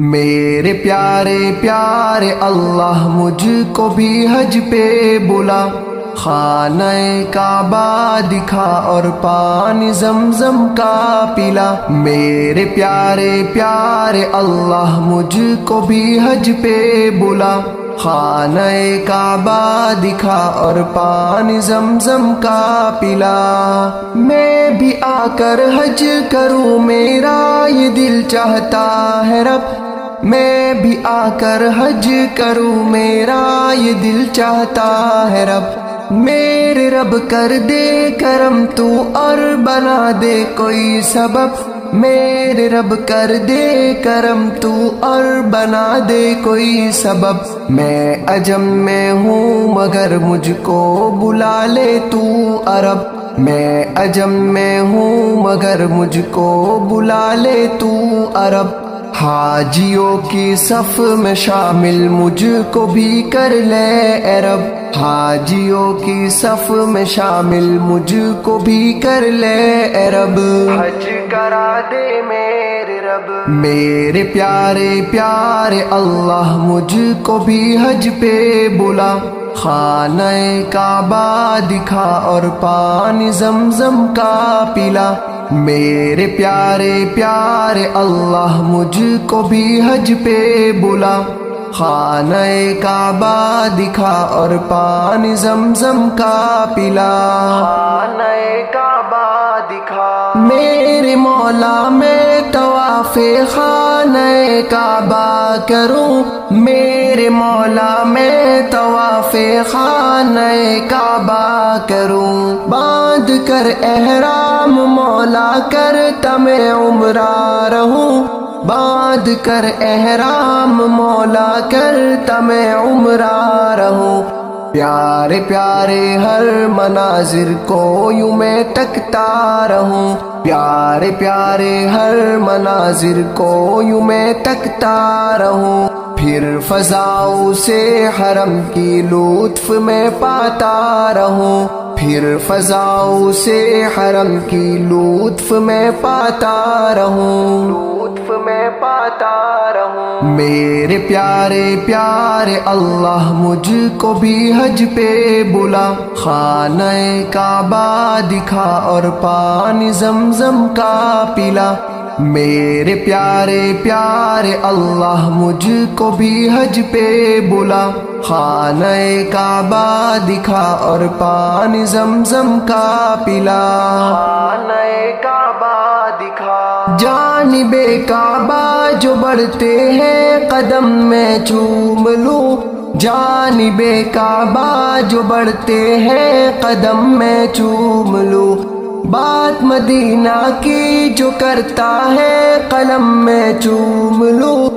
میرے پیارے پیارے اللہ مجھ کو بھی حج پہ بلا، خانہ کعبہ دکھا اور پانی زمزم کا پلا۔ میرے پیارے پیارے اللہ مجھ کو بھی حج پہ بلا، خانہ کعبہ دکھا اور پانی زمزم کا پلا۔ میں بھی آ کر حج کروں میرا یہ دل چاہتا ہے رب، میں بھی آ کر حج کروں میرا یہ دل چاہتا ہے رب۔ میرے رب کر دے کرم تو اور بنا دے کوئی سبب، میرے رب کر دے کرم تو اور بنا دے کوئی سبب۔ میں عجم میں ہوں مگر مجھ کو بلا لے تو عرب، میں عجم میں ہوں مگر مجھ کو بلا لے تو عرب۔ حاجیوں کی صف میں شامل مجھ کو بھی کر لے اے رب، حاجیوں کی صف میں شامل مجھ کو بھی کر لے اے رب، حج کرا دے میرے رب۔ میرے پیارے پیارے اللہ مجھ کو بھی حج پہ بلا، خانہ کعبہ دکھا اور پانی زمزم کا پلا۔ میرے پیارے پیارے اللہ مجھ کو بھی حج پہ بلا، خانہ کعبہ دکھا اور پانی زمزم کا پلا۔ خانہ کعبہ دکھا میرے مولا میں طواف خانہ کعبہ کروں، میرے مولا میں طواف خانہ کعبہ کروں۔ باندھ کر احرام مولا کرتا میں عمرہ رہوں، باندھ کر احرام مولا کرتا میں عمرہ رہوں۔ پیارے پیارے ہر مناظر کو یوں میں تکتا رہوں، پیارے پیارے ہر مناظر کو یوں میں تکتا رہوں۔ پھر فضاؤں سے حرم کی لطف میں پاتا رہوں، پھر فضاؤں سے حرم کی لطف میں پاتا رہوں، لطف میں پاتا رہوں۔ میرے پیارے پیارے اللہ مجھ کو بھی حج پہ بلا، خانہ کعبہ دکھا اور پانی زمزم کا پلا۔ میرے پیارے پیارے اللہ مجھ کو بھی حج پہ بلا، خانہ کعبہ دکھا اور پانی زمزم کا پلا۔ خانہ کعبہ دکھا جانب کعبہ جو بڑھتے ہیں قدم میں چوم لوں، جانب کعبہ جو بڑھتے ہیں قدم میں چوم لوں۔ بات مدینہ کی جو کرتا ہے قلم میں چوم لوں،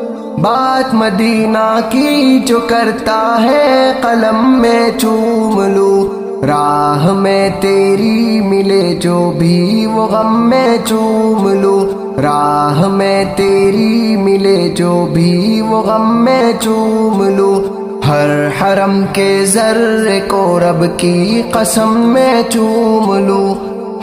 بات مدینہ کی جو کرتا ہے قلم میں چوم لوں۔ راہ میں تیری ملے جو بھی وہ غم میں چوم لوں، راہ میں تیری ملے جو بھی وہ غم میں چوم لوں۔ ہر حرم کے ذرے کو رب کی قسم میں چوم لوں،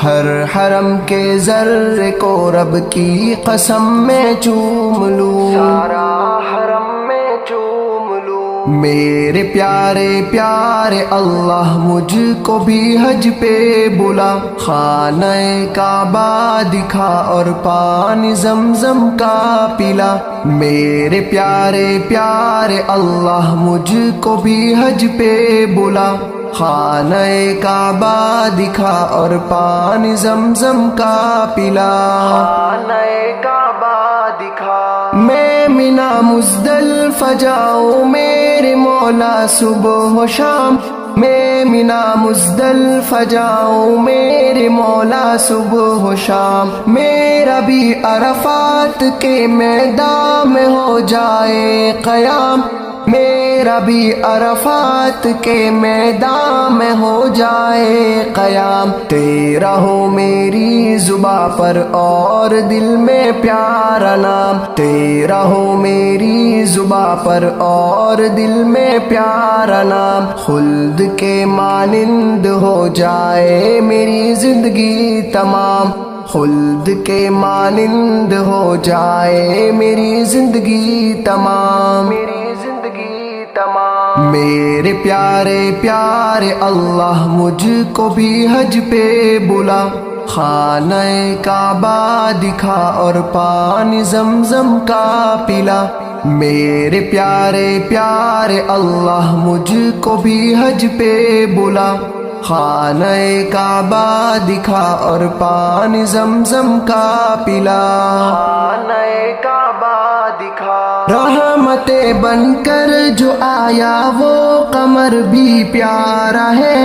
ہر حرم کے ذرے کو رب کی قسم میں چوم لوں، سارا حرم میں چوم لوں۔ میرے پیارے پیارے اللہ مجھ کو بھی حج پہ بلا، خانہ کعبہ دکھا اور پانی زمزم کا پلا۔ میرے پیارے پیارے اللہ مجھ کو بھی حج پہ بلا، خانہ کعبہ دکھا اور پانی زمزم کا پلا۔ خانہ کعبہ دکھا میں مینا مزدلفہ جاؤں میرے مولا صبح و شام، میں مینا مزدلفہ جاؤں میرے مولا صبح و شام۔ میرا بھی عرفات کے میدان میں ہو جائے قیام، میرا بھی عرفات کے میدان میں ہو جائے قیام۔ تیرا ہو میری زباں پر اور دل میں پیارا نام، تیرا ہو میری زباں پر اور دل میں پیارا نام۔ خلد کے مانند ہو جائے میری زندگی تمام، خلد کے مانند ہو جائے میری زندگی تمام، میری زندگی تمام۔ میرے پیارے پیارے اللہ مجھ کو بھی حج پہ بلا، خانہ کعبہ دکھا اور پانی زمزم کا پلا۔ میرے پیارے پیارے اللہ مجھ کو بھی حج پہ بلا، خانہ کعبہ دکھا اور پانی زمزم کا پلا۔ خانہ کعبہ دکھا، رحمت بن کر جو آیا وہ قمر بھی پیارا ہے،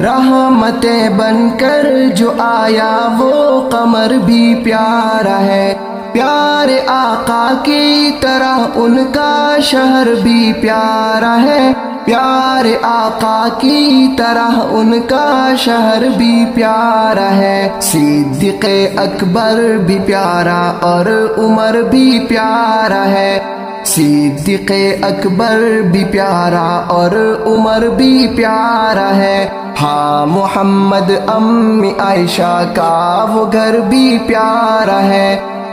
رحمت بن کر جو آیا وہ قمر بھی پیارا ہے۔ پیارے آقا کی طرح ان کا شہر بھی پیارا ہے، پیارے آقا کی طرح ان کا شہر بھی پیارا ہے۔ صدیق اکبر بھی پیارا اور عمر بھی پیارا ہے، صدیق اکبر بھی پیارا اور عمر بھی پیارا ہے۔ ہاں محمد امی عائشہ کا وہ گھر بھی پیارا ہے،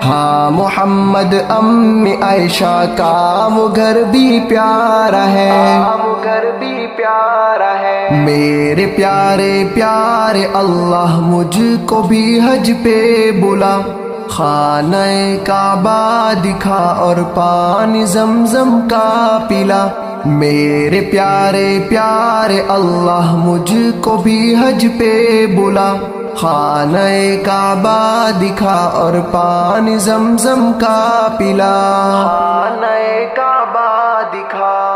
ہاں محمد امی عائشہ کا وہ گھر بھی پیارا ہے، وہ گھر بھی پیارا ہے۔ میرے پیارے پیارے اللہ مجھ کو بھی حج پہ بلا، خانہ کعبہ دکھا اور پانی زمزم کا پلا۔ میرے پیارے پیارے اللہ مجھ کو بھی حج پہ بلا، خانہ کعبہ دکھا اور پانی زمزم کا پلا۔ خانہ کعبہ دکھا۔